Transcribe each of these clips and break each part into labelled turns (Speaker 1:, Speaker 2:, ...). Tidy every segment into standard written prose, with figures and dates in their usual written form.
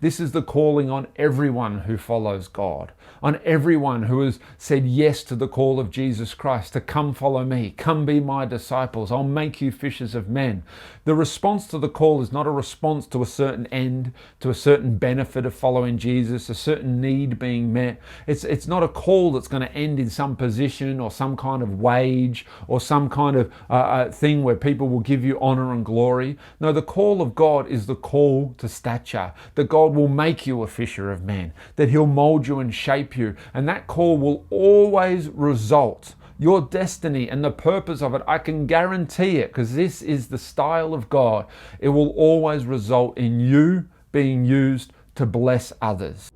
Speaker 1: This is the calling on everyone who follows God, on everyone who has said yes to the call of Jesus Christ to come follow me, come be my disciples, I'll make you fishers of men. The response to the call is not a response to a certain end, to a certain benefit of following Jesus, a certain need being met. It's not a call that's going to end in some position or some kind of wage or some kind of thing where people will give you honor and glory. No, the call of God is the call to stature, that God will make you a fisher of men, that he'll mold you and shape you. And that call will always result, your destiny and the purpose of it, I can guarantee it, because this is the style of God. It will always result in you being used to bless others.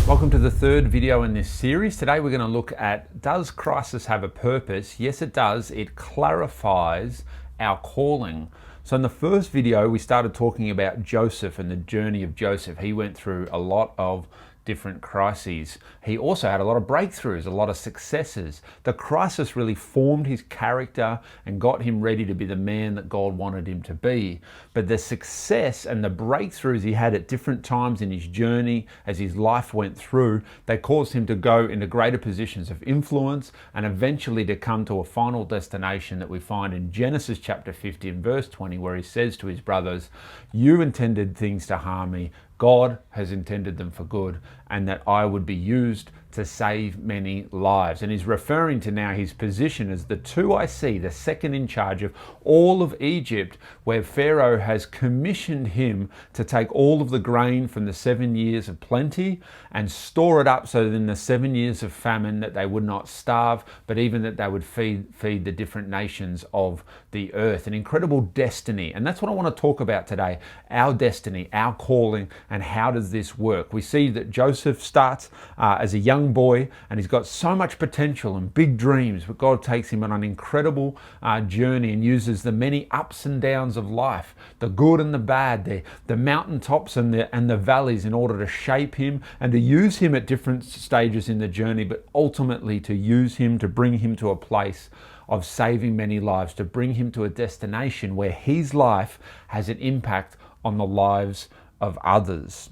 Speaker 1: Welcome to the third video in this series. Today we're going to look at, does crisis have a purpose? Yes, it does. It clarifies our calling. So in the first video, we started talking about Joseph and the journey of Joseph. He went through a lot of different crises. He also had a lot of breakthroughs, a lot of successes. The crisis really formed his character and got him ready to be the man that God wanted him to be. But the success and the breakthroughs he had at different times in his journey, as his life went through, they caused him to go into greater positions of influence and eventually to come to a final destination that we find in Genesis chapter 50 and verse 20, where he says to his brothers, "You intended things to harm me. God has intended them for good, and that I would be used to save many lives." And he's referring to now his position as the 2IC, the second in charge of all of Egypt, where Pharaoh has commissioned him to take all of the grain from the 7 years of plenty and store it up so that in the 7 years of famine that they would not starve, but even that they would feed the different nations of the earth. An incredible destiny. And that's what I want to talk about today. Our destiny, our calling, and how does this work? We see that Joseph starts as a young boy, and he's got so much potential and big dreams, but God takes him on an incredible journey and uses the many ups and downs of life, the good and the bad, the mountaintops and the valleys, in order to shape him and to use him at different stages in the journey, but ultimately to use him to bring him to a place of saving many lives, to bring him to a destination where his life has an impact on the lives of others.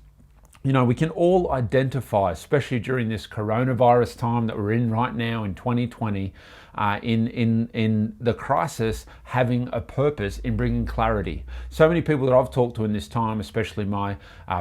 Speaker 1: You know, we can all identify, especially during this coronavirus time that we're in right now in 2020, in the crisis, having a purpose in bringing clarity. So many people that I've talked to in this time, especially my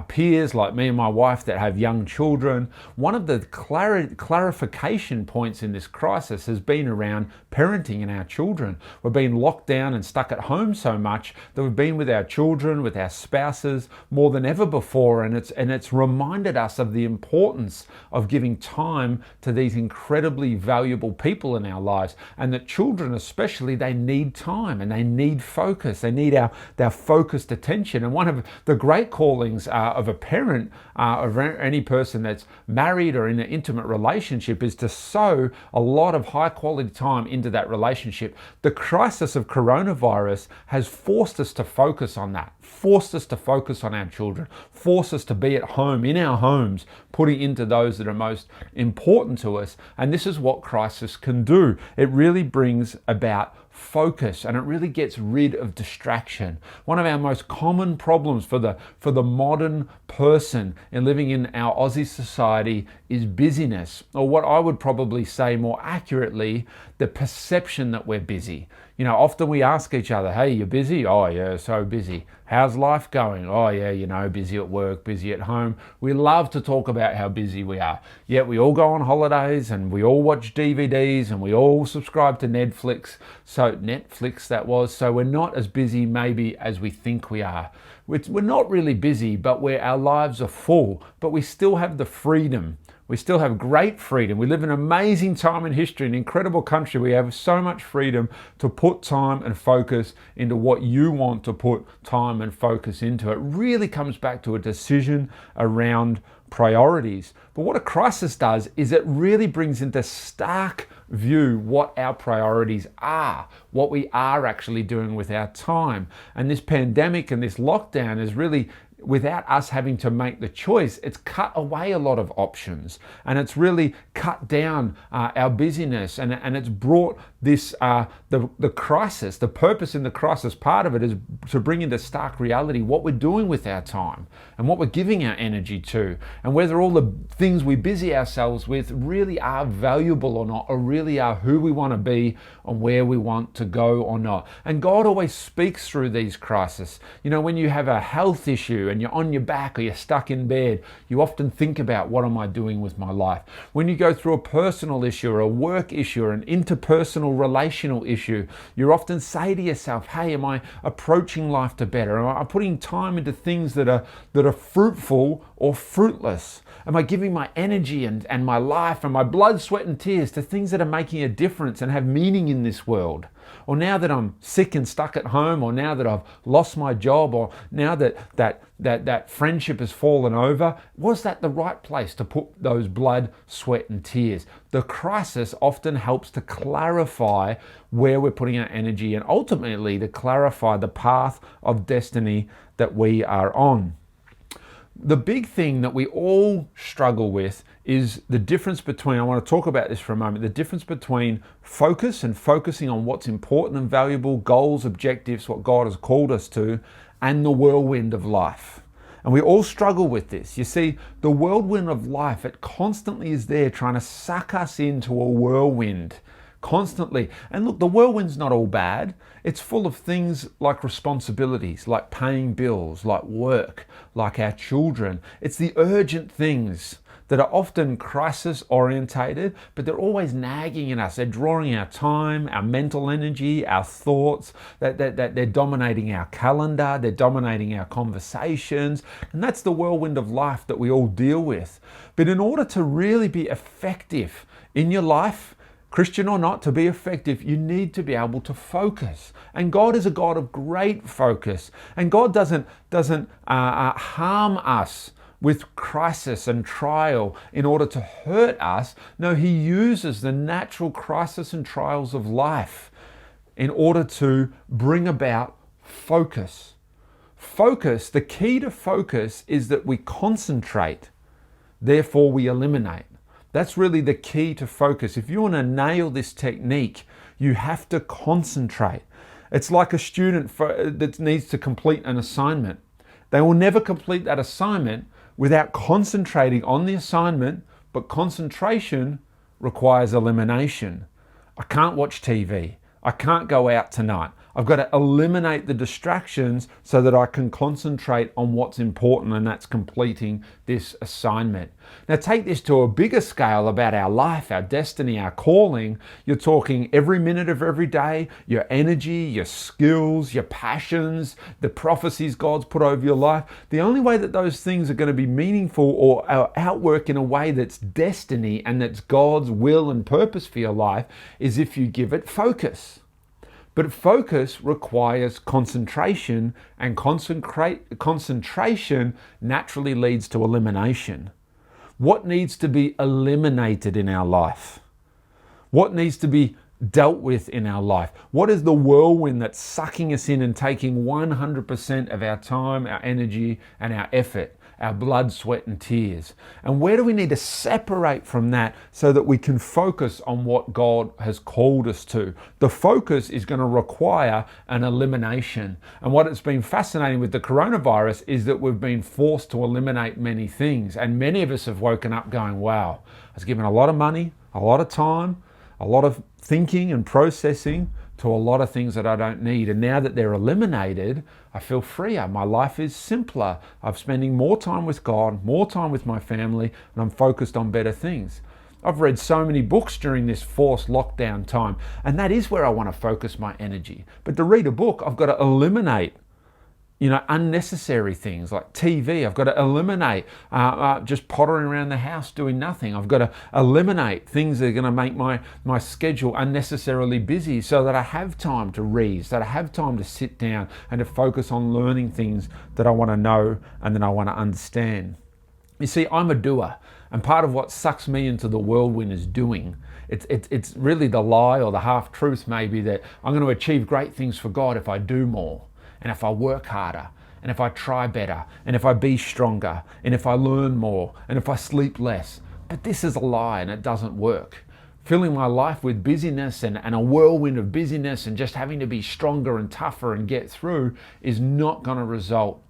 Speaker 1: peers like me and my wife that have young children, one of the clarification points in this crisis has been around parenting and our children. We've been locked down and stuck at home so much that we've been with our children, with our spouses more than ever before, and it's reminded us of the importance of giving time to these incredibly valuable people in our lives, and that children especially, they need time and they need focus. They need our focused attention. And one of the great callings of a parent, of any person that's married or in an intimate relationship, is to sow a lot of high quality time into that relationship. The crisis of coronavirus has forced us to focus on that, forced us to focus on our children, forced us to be at home, in our homes, putting into those that are most important to us. And this is what crisis can do. It really brings about focus, and it really gets rid of distraction. One of our most common problems for the modern person in living in our Aussie society is busyness, or what I would probably say more accurately, the perception that we're busy. You know, often we ask each other, "Hey, you're busy?" "Oh yeah, so busy." "How's life going?" "Oh yeah, you know, busy at work, busy at home." We love to talk about how busy we are. Yet we all go on holidays and we all watch DVDs and we all subscribe to Netflix. So we're not as busy maybe as we think we are. We're not really busy, but our lives are full, but we still have the freedom. We still have great freedom. We live in an amazing time in history, an incredible country. We have so much freedom to put time and focus into what you want to put time and focus into. It really comes back to a decision around priorities. But what a crisis does is it really brings into stark view what our priorities are, what we are actually doing with our time. And this pandemic and this lockdown is really, without us having to make the choice, it's cut away a lot of options, and it's really cut down our busyness, and it's brought the crisis, the purpose in the crisis, part of it is to bring into stark reality what we're doing with our time and what we're giving our energy to, and whether all the things we busy ourselves with really are valuable or not, or really are who we want to be and where we want to go or not. And God always speaks through these crises. You know, when you have a health issue and you're on your back or you're stuck in bed, you often think about, what am I doing with my life? When you go through a personal issue or a work issue or an interpersonal relational issue, you often say to yourself, hey, am I approaching life to better? Am I putting time into things that are fruitful or fruitless? Am I giving my energy and my life and my blood, sweat and tears to things that are making a difference and have meaning in this world? Or now that I'm sick and stuck at home, or now that I've lost my job, or now that friendship has fallen over, was that the right place to put those blood, sweat and tears? The crisis often helps to clarify where we're putting our energy and ultimately to clarify the path of destiny that we are on. The big thing that we all struggle with is the difference between, I want to talk about this for a moment, the difference between focus and focusing on what's important and valuable, goals, objectives, what God has called us to, and the whirlwind of life. And we all struggle with this. You see, the whirlwind of life, it constantly is there trying to suck us into a whirlwind. Constantly. And look, the whirlwind's not all bad. It's full of things like responsibilities, like paying bills, like work, like our children. It's the urgent things that are often crisis orientated, but they're always nagging in us. They're drawing our time, our mental energy, our thoughts, that they're dominating our calendar, they're dominating our conversations. And that's the whirlwind of life that we all deal with. But in order to really be effective in your life, Christian or not, to be effective, you need to be able to focus. And God is a God of great focus. And God doesn't harm us with crisis and trial in order to hurt us. No, He uses the natural crisis and trials of life in order to bring about focus. Focus, the key to focus is that we concentrate, therefore we eliminate. That's really the key to focus. If you want to nail this technique, you have to concentrate. It's like a student that needs to complete an assignment. They will never complete that assignment without concentrating on the assignment, but concentration requires elimination. I can't watch TV. I can't go out tonight. I've got to eliminate the distractions so that I can concentrate on what's important, and that's completing this assignment. Now take this to a bigger scale about our life, our destiny, our calling. You're talking every minute of every day, your energy, your skills, your passions, the prophecies God's put over your life. The only way that those things are going to be meaningful or outwork in a way that's destiny and that's God's will and purpose for your life is if you give it focus. But focus requires concentration, and concentration naturally leads to elimination. What needs to be eliminated in our life? What needs to be dealt with in our life? What is the whirlwind that's sucking us in and taking 100% of our time, our energy, and our effort, our blood, sweat, and tears? And where do we need to separate from that so that we can focus on what God has called us to? The focus is going to require an elimination. And what has been fascinating with the coronavirus is that we've been forced to eliminate many things. And many of us have woken up going, wow, I was given a lot of money, a lot of time, a lot of thinking and processing to a lot of things that I don't need. And now that they're eliminated, I feel freer. My life is simpler. I'm spending more time with God, more time with my family, and I'm focused on better things. I've read so many books during this forced lockdown time, and that is where I want to focus my energy. But to read a book, I've got to eliminate unnecessary things like TV. I've got to eliminate just pottering around the house doing nothing. I've got to eliminate things that are going to make my schedule unnecessarily busy so that I have time to read, so that I have time to sit down and to focus on learning things that I want to know and that I want to understand. You see, I'm a doer, and part of what sucks me into the whirlwind is doing. It's really the lie or the half-truth maybe that I'm going to achieve great things for God if I do more, and if I work harder, and if I try better, and if I be stronger, and if I learn more, and if I sleep less. But this is a lie, and it doesn't work. filling my life with busyness and a whirlwind of busyness and just having to be stronger and tougher and get through is not going to result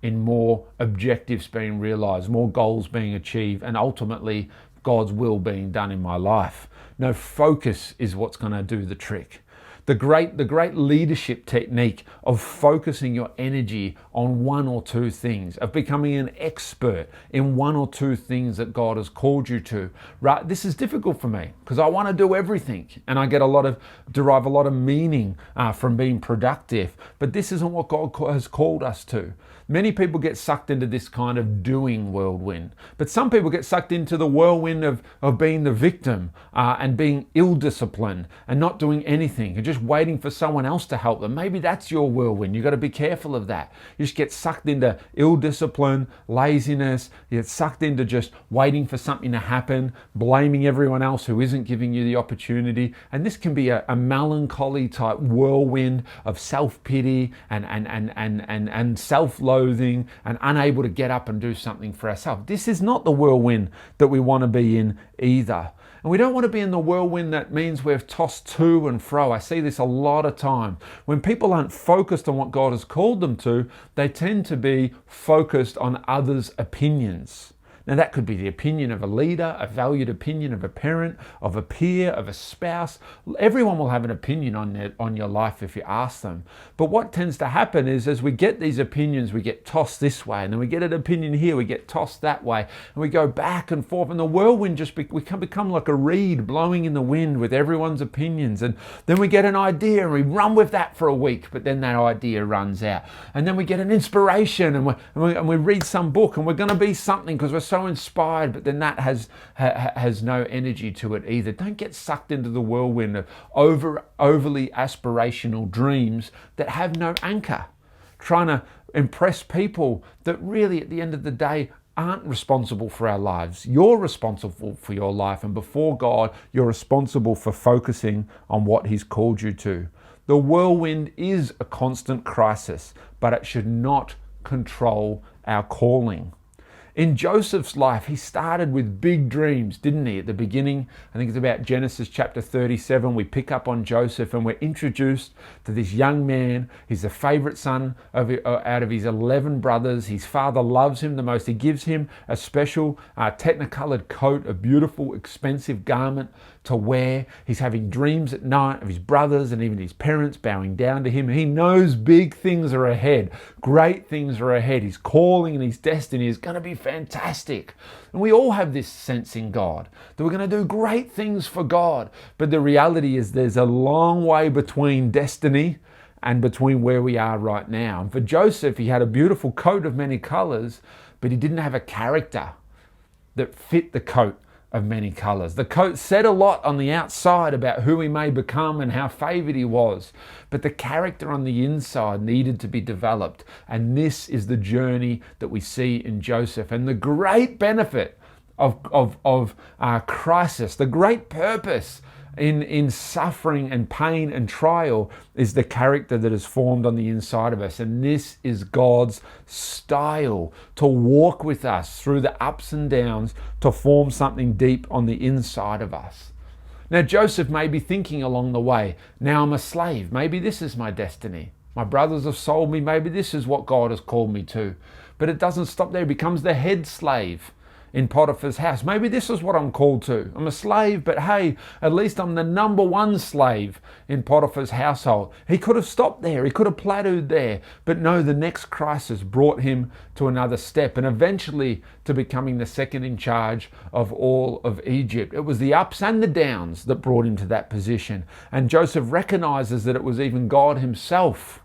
Speaker 1: in more objectives being realized, more goals being achieved, and ultimately God's will being done in my life. No, focus is what's going to do the trick. The great leadership technique of focusing your energy on one or two things, of becoming an expert in one or two things that God has called you to. Right? This is difficult for me because I want to do everything, and I derive a lot of meaning from being productive. But this isn't what God has called us to. Many people get sucked into this kind of doing whirlwind, but some people get sucked into the whirlwind of being the victim and being ill-disciplined and not doing anything and just waiting for someone else to help them. Maybe that's your whirlwind. You've got to be careful of that. You just get sucked into ill-discipline, laziness. You get sucked into just waiting for something to happen, blaming everyone else who isn't giving you the opportunity. And this can be a melancholy type whirlwind of self-pity and self-loathing and unable to get up and do something for ourselves. This is not the whirlwind that we want to be in either. And we don't want to be in the whirlwind that means we're tossed to and fro. I see this a lot of time. When people aren't focused on what God has called them to, they tend to be focused on others' opinions. Now that could be the opinion of a leader, a valued opinion of a parent, of a peer, of a spouse. Everyone will have an opinion on your life if you ask them. But what tends to happen is as we get these opinions, we get tossed this way, and then we get an opinion here, we get tossed that way, and we go back and forth, and the whirlwind we can become like a reed blowing in the wind with everyone's opinions. And then we get an idea and we run with that for a week, but then that idea runs out. And then we get an inspiration and we read some book and we're going to be something because we're so inspired, but then that has no energy to it either. Don't get sucked into the whirlwind of overly aspirational dreams that have no anchor, trying to impress people that really at the end of the day aren't responsible for our lives. You're responsible for your life, and before God you're responsible for focusing on what He's called you to. The whirlwind is a constant crisis, but it should not control our calling. In Joseph's life, he started with big dreams, didn't he? At the beginning, I think it's about Genesis chapter 37, we pick up on Joseph and we're introduced to this young man. He's the favorite son out of his 11 brothers. His father loves him the most. He gives him a special technicolored coat, a beautiful, expensive garment to wear. He's having dreams at night of his brothers and even his parents bowing down to him. He knows big things are ahead. Great things are ahead. His calling and his destiny is going to be fantastic. And we all have this sense in God that we're going to do great things for God. But the reality is there's a long way between destiny and between where we are right now. And for Joseph, he had a beautiful coat of many colors, but he didn't have a character that fit the coat of many colors. The coat said a lot on the outside about who he may become and how favored he was, but the character on the inside needed to be developed. And this is the journey that we see in Joseph. And the great benefit of crisis, the great purpose in suffering and pain and trial is the character that is formed on the inside of us. And this is God's style to walk with us through the ups and downs to form something deep on the inside of us. Now, Joseph may be thinking along the way, now I'm a slave. Maybe this is my destiny. My brothers have sold me. Maybe this is what God has called me to. But it doesn't stop there. He becomes the head slave in Potiphar's house. Maybe this is what I'm called to. I'm a slave, but hey, at least I'm the number one slave in Potiphar's household. He could have stopped there. He could have plateaued there. But no, the next crisis brought him to another step and eventually to becoming the second in charge of all of Egypt. It was the ups and the downs that brought him to that position. And Joseph recognizes that it was even God himself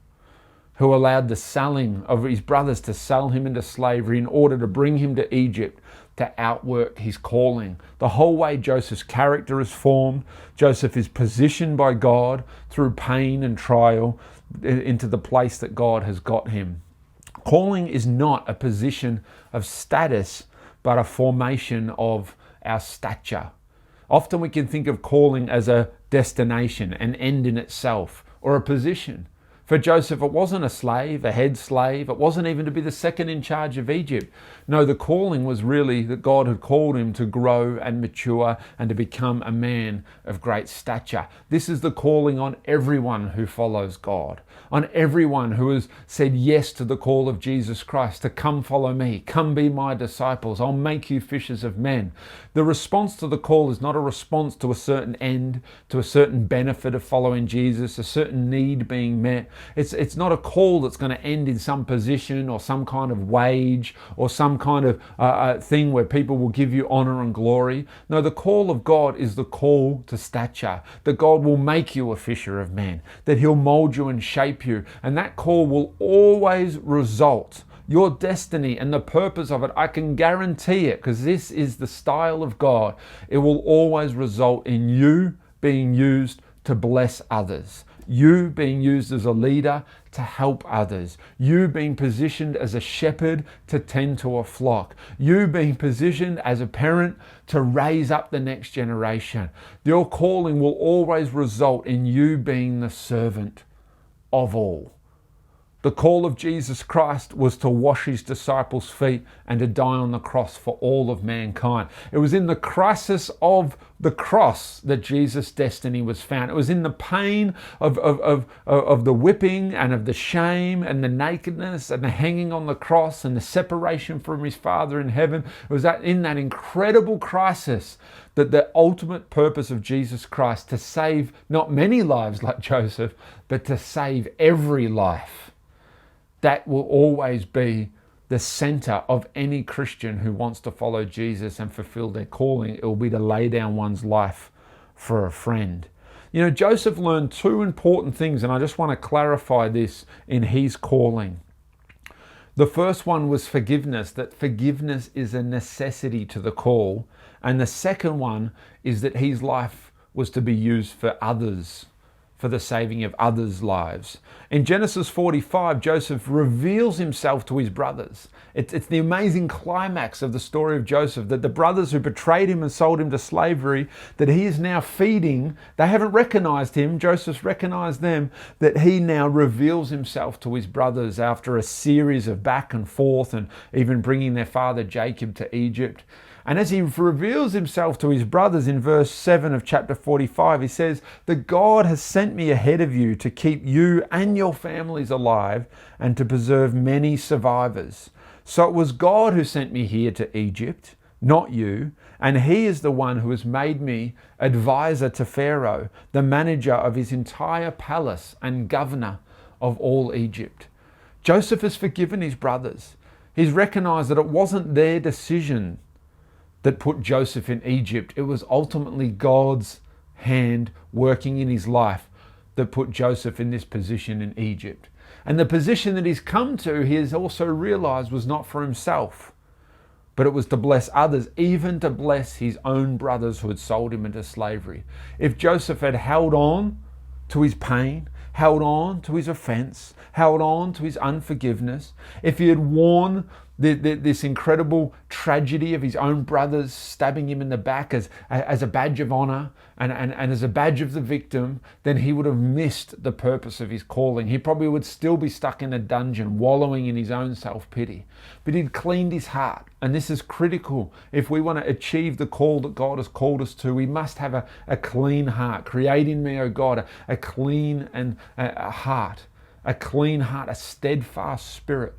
Speaker 1: who allowed the selling of his brothers to sell him into slavery in order to bring him to Egypt to outwork his calling. The whole way Joseph's character is formed, Joseph is positioned by God through pain and trial into the place that God has got him. Calling is not a position of status, but a formation of our stature. Often we can think of calling as a destination, an end in itself, or a position. For Joseph, it wasn't a slave, a head slave. It wasn't even to be the second in charge of Egypt. No, the calling was really that God had called him to grow and mature and to become a man of great stature. This is the calling on everyone who follows God, on everyone who has said yes to the call of Jesus Christ to come follow me, come be my disciples, I'll make you fishers of men. The response to the call is not a response to a certain end, to a certain benefit of following Jesus, a certain need being met. It's not a call that's going to end in some position or some kind of wage or some kind of thing where people will give you honor and glory. No, the call of God is the call to stature, that God will make you a fisher of men, that he'll mold you and shape you. And that call will always result, your destiny and the purpose of it, I can guarantee it, because this is the style of God. It will always result in you being used to bless others. You being used as a leader to help others. You being positioned as a shepherd to tend to a flock. You being positioned as a parent to raise up the next generation. Your calling will always result in you being the servant of all. The call of Jesus Christ was to wash his disciples' feet and to die on the cross for all of mankind. It was in the crisis of the cross that Jesus' destiny was found. It was in the pain of the whipping and of the shame and the nakedness and the hanging on the cross and the separation from his Father in heaven. It was in that incredible crisis that the ultimate purpose of Jesus Christ, to save not many lives like Joseph, but to save every life. That will always be the center of any Christian who wants to follow Jesus and fulfill their calling. It will be to lay down one's life for a friend. You know, Joseph learned two important things, and I just want to clarify this in his calling. The first one was forgiveness, that forgiveness is a necessity to the call. And the second one is that his life was to be used for others, for the saving of others' lives. In Genesis 45, Joseph reveals himself to his brothers. It's the amazing climax of the story of Joseph, that the brothers who betrayed him and sold him to slavery, that he is now feeding, they haven't recognized him, Joseph's recognized them, that he now reveals himself to his brothers after a series of back and forth and even bringing their father Jacob to Egypt. And as he reveals himself to his brothers in verse 7 of chapter 45, he says, "That God has sent me ahead of you to keep you and your families alive and to preserve many survivors. So it was God who sent me here to Egypt, not you, and he is the one who has made me advisor to Pharaoh, the manager of his entire palace and governor of all Egypt." Joseph has forgiven his brothers. He's recognized that it wasn't their decision that put Joseph in Egypt. It was ultimately God's hand working in his life that put Joseph in this position in Egypt. And the position that he's come to, he has also realized was not for himself, but it was to bless others, even to bless his own brothers who had sold him into slavery. If Joseph had held on to his pain, held on to his offense, held on to his unforgiveness, if he had worn this incredible tragedy of his own brothers stabbing him in the back as a badge of honor and as a badge of the victim, then he would have missed the purpose of his calling. He probably would still be stuck in a dungeon, wallowing in his own self-pity. But he'd cleaned his heart. And this is critical. If we want to achieve the call that God has called us to, we must have a clean heart. Create in me, O God, a clean heart, a steadfast spirit.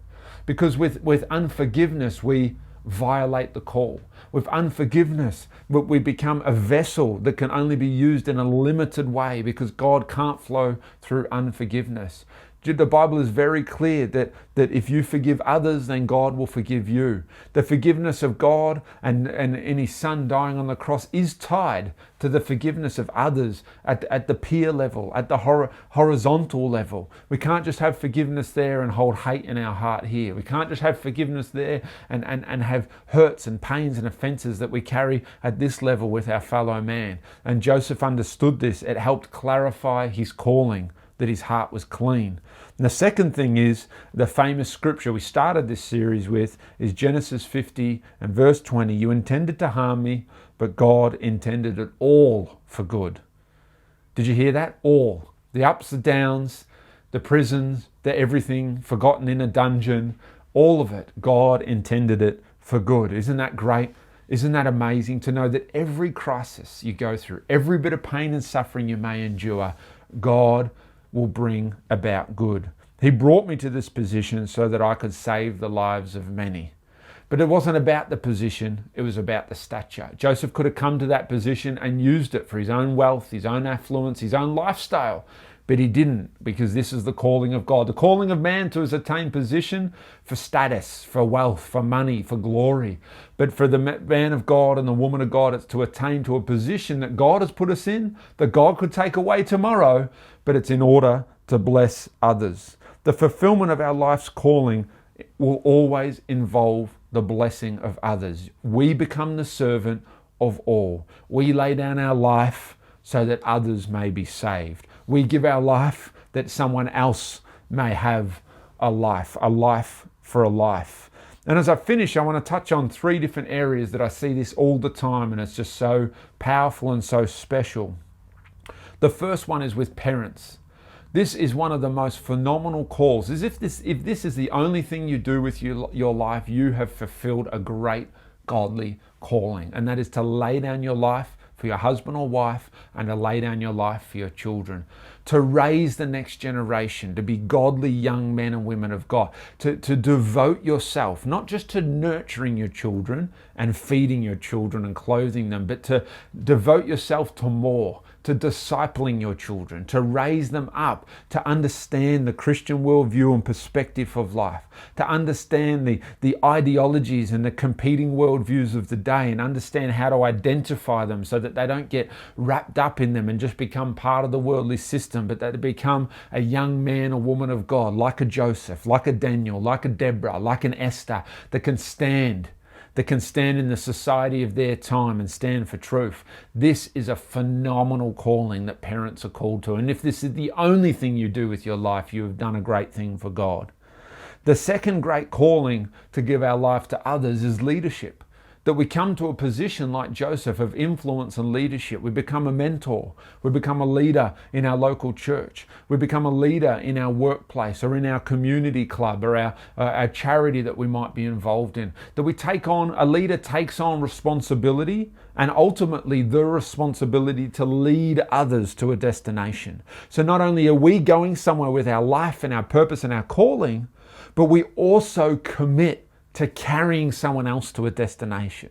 Speaker 1: Because with unforgiveness, we violate the call. With unforgiveness, we become a vessel that can only be used in a limited way, because God can't flow through unforgiveness. The Bible is very clear that if you forgive others, then God will forgive you. The forgiveness of God and in his son dying on the cross is tied to the forgiveness of others at the peer level, at the horizontal level. We can't just have forgiveness there and hold hate in our heart here. We can't just have forgiveness there and have hurts and pains and offenses that we carry at this level with our fellow man. And Joseph understood this. It helped clarify his calling, that his heart was clean. And the second thing is the famous scripture we started this series with is Genesis 50 and verse 20. "You intended to harm me, but God intended it all for good." Did you hear that? All. The ups, the downs, the prisons, the everything, forgotten in a dungeon, all of it, God intended it for good. Isn't that great? Isn't that amazing to know that every crisis you go through, every bit of pain and suffering you may endure, God will bring about good. He brought me to this position so that I could save the lives of many. But it wasn't about the position, it was about the stature. Joseph could have come to that position and used it for his own wealth, his own affluence, his own lifestyle. But he didn't, because this is the calling of God. The calling of man to attain position for status, for wealth, for money, for glory. But for the man of God and the woman of God, it's to attain to a position that God has put us in, that God could take away tomorrow, but it's in order to bless others. The fulfillment of our life's calling will always involve the blessing of others. We become the servant of all. We lay down our life so that others may be saved. We give our life that someone else may have a life for a life. And as I finish, I want to touch on 3 different areas that I see this all the time, and it's just so powerful and so special. The first one is with parents. This is one of the most phenomenal calls. If this is the only thing you do with your life, you have fulfilled a great godly calling. And that is to lay down your life for your husband or wife and to lay down your life for your children. To raise the next generation, to be godly young men and women of God. To devote yourself, not just to nurturing your children and feeding your children and clothing them, but to devote yourself to more. To discipling your children, to raise them up, to understand the Christian worldview and perspective of life, to understand the ideologies and the competing worldviews of the day and understand how to identify them so that they don't get wrapped up in them and just become part of the worldly system, but that they become a young man or woman of God, like a Joseph, like a Daniel, like a Deborah, like an Esther, that can stand in the society of their time and stand for truth. This is a phenomenal calling that parents are called to. And if this is the only thing you do with your life, you have done a great thing for God. The second great calling to give our life to others is leadership. That we come to a position like Joseph of influence and leadership. We become a mentor. We become a leader in our local church. We become a leader in our workplace or in our community club or our charity that we might be involved in. That a leader takes on responsibility and ultimately the responsibility to lead others to a destination. So not only are we going somewhere with our life and our purpose and our calling, but we also commit to carrying someone else to a destination.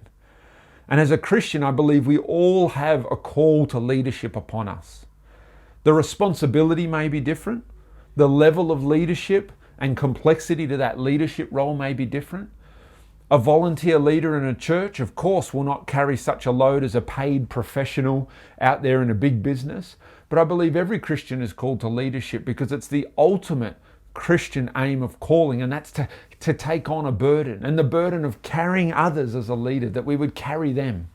Speaker 1: And as a Christian, I believe we all have a call to leadership upon us. The responsibility may be different. The level of leadership and complexity to that leadership role may be different. A volunteer leader in a church, of course, will not carry such a load as a paid professional out there in a big business. But I believe every Christian is called to leadership because it's the ultimate Christian aim of calling, and that's to take on a burden, and the burden of carrying others as a leader, that we would carry them,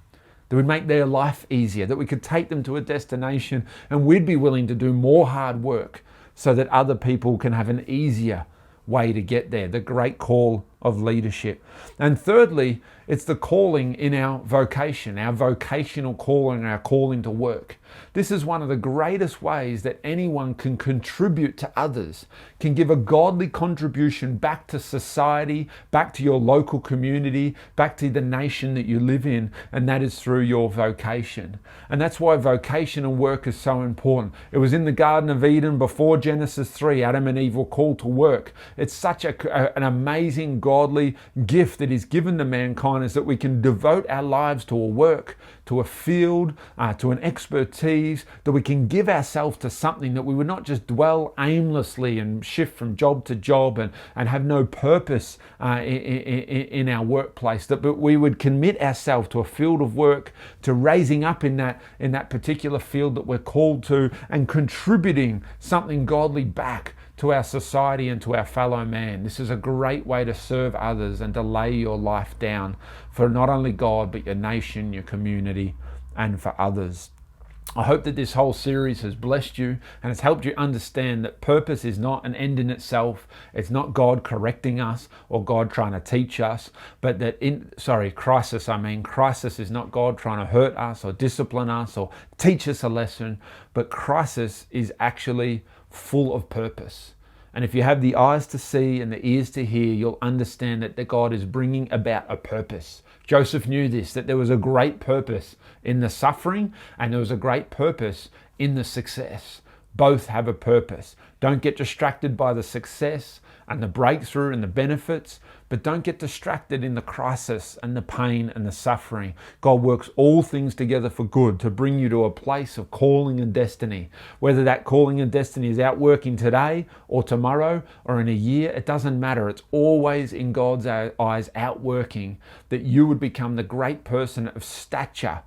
Speaker 1: that would make their life easier, that we could take them to a destination, and we'd be willing to do more hard work so that other people can have an easier way to get there. The great call of leadership. And thirdly, it's the calling in our vocation, our vocational calling, our calling to work. This is one of the greatest ways that anyone can contribute to others, can give a godly contribution back to society, back to your local community, back to the nation that you live in, and that is through your vocation. And that's why vocation and work is so important. It was in the Garden of Eden before Genesis 3, Adam and Eve were called to work. It's such an amazing godly gift that is given to mankind, is that we can devote our lives to a work, to a field, to an expertise, that we can give ourselves to something, that we would not just dwell aimlessly and shift from job to job and have no purpose in our workplace, but we would commit ourselves to a field of work, to raising up in that particular field that we're called to, and contributing something godly back to our society and to our fellow man. This is a great way to serve others and to lay your life down for not only God, but your nation, your community, and for others. I hope that this whole series has blessed you and has helped you understand that purpose is not an end in itself. It's not God correcting us or God trying to teach us, but crisis is not God trying to hurt us or discipline us or teach us a lesson, but crisis is actually full of purpose. And if you have the eyes to see and the ears to hear, you'll understand that God is bringing about a purpose. Joseph knew this, that there was a great purpose in the suffering and there was a great purpose in the success. Both have a purpose. Don't get distracted by the success and the breakthrough and the benefits, but don't get distracted in the crisis and the pain and the suffering. God works all things together for good to bring you to a place of calling and destiny. Whether that calling and destiny is out working today or tomorrow or in a year, it doesn't matter. It's always in God's eyes outworking that you would become the great person of stature,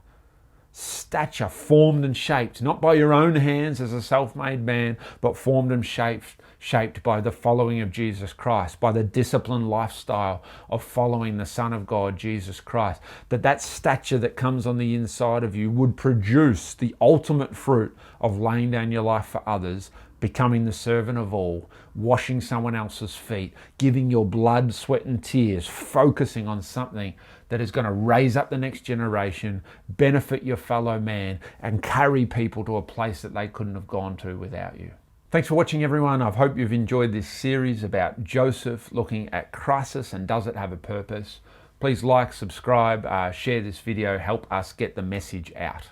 Speaker 1: formed and shaped, not by your own hands as a self-made man, but formed and shaped by the following of Jesus Christ, by the disciplined lifestyle of following the Son of God, Jesus Christ. That stature that comes on the inside of you would produce the ultimate fruit of laying down your life for others, becoming the servant of all, washing someone else's feet, giving your blood, sweat and tears, focusing on something that is going to raise up the next generation, benefit your fellow man, and carry people to a place that they couldn't have gone to without you. Thanks for watching, everyone. I hope you've enjoyed this series about Joseph looking at crisis and does it have a purpose. Please like, subscribe, share this video, help us get the message out.